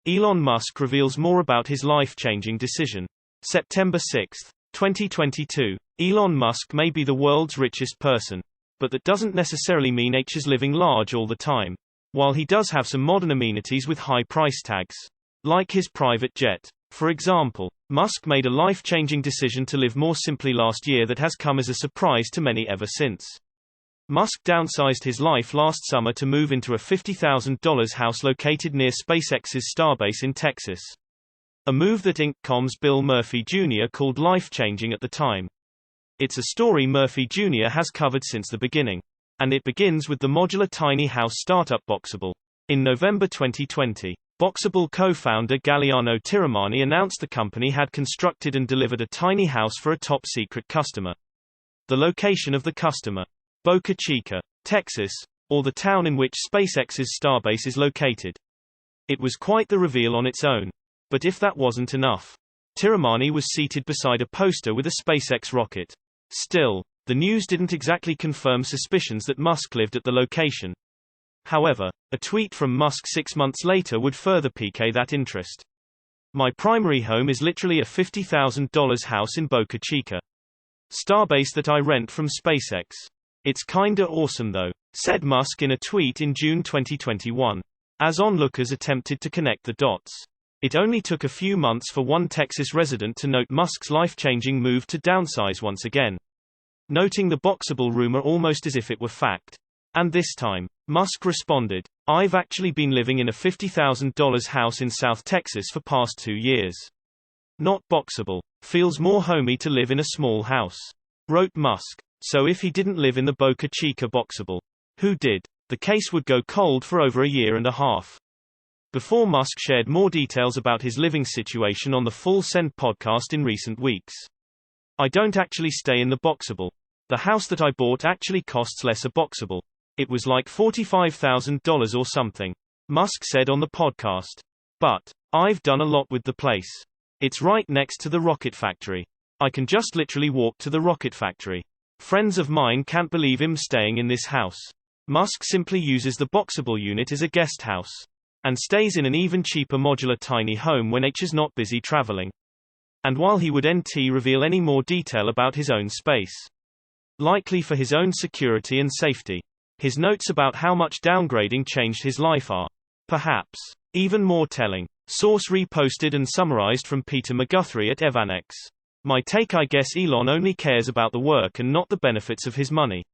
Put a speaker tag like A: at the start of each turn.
A: Elon Musk reveals more about his life-changing decision. September 6, 2022. Elon Musk may be the world's richest person, but that doesn't necessarily mean H is living large all the time. While he does have some modern amenities with high price tags, like his private jet. For example, Musk made a life-changing decision to live more simply last year that has come as a surprise to many ever since. Musk downsized his life last summer to move into a $50,000 house located near SpaceX's Starbase in Texas. A move that Inc.com's Bill Murphy Jr. called life-changing at the time. It's a story Murphy Jr. has covered since the beginning. And it begins with the modular tiny house startup Boxable. In November 2020, Boxable co-founder Galliano Tiramani announced the company had constructed and delivered a tiny house for a top-secret customer. The location of the customer: Boca Chica, Texas, or the town in which SpaceX's Starbase is located. It was quite the reveal on its own. But if that wasn't enough, Tiramani was seated beside a poster with a SpaceX rocket. Still, the news didn't exactly confirm suspicions that Musk lived at the location. However, a tweet from Musk 6 months later would further pique that interest. "My primary home is literally a $50,000 house in Boca Chica. Starbase that I rent from SpaceX. It's kinda awesome though," said Musk in a tweet in June 2021. As onlookers attempted to connect the dots, it only took a few months for one Texas resident to note Musk's life-changing move to downsize once again, noting the Boxable rumor almost as if it were fact. And this time, Musk responded, "I've actually been living in a $50,000 house in South Texas for past 2 years. Not Boxable. Feels more homey to live in a small house," wrote Musk. So if he didn't live in the Boca Chica Boxable, who did? The case would go cold for over a year and a half. Before Musk shared more details about his living situation on the Full Send podcast in recent weeks. "I don't actually stay in the Boxable. The house that I bought actually costs less a Boxable. It was like $45,000 or something," Musk said on the podcast. "But I've done a lot with the place. It's right next to the rocket factory. I can just literally walk to the rocket factory. Friends of mine can't believe him staying in this house." Musk simply uses the Boxable unit as a guest house, and stays in an even cheaper modular tiny home when H is not busy traveling. And while he would NT reveal any more detail about his own space, likely for his own security and safety, his notes about how much downgrading changed his life are, perhaps, even more telling. Source reposted and summarized from Peter McGuthrie at Evannex. "My take: I guess Elon only cares about the work and not the benefits of his money.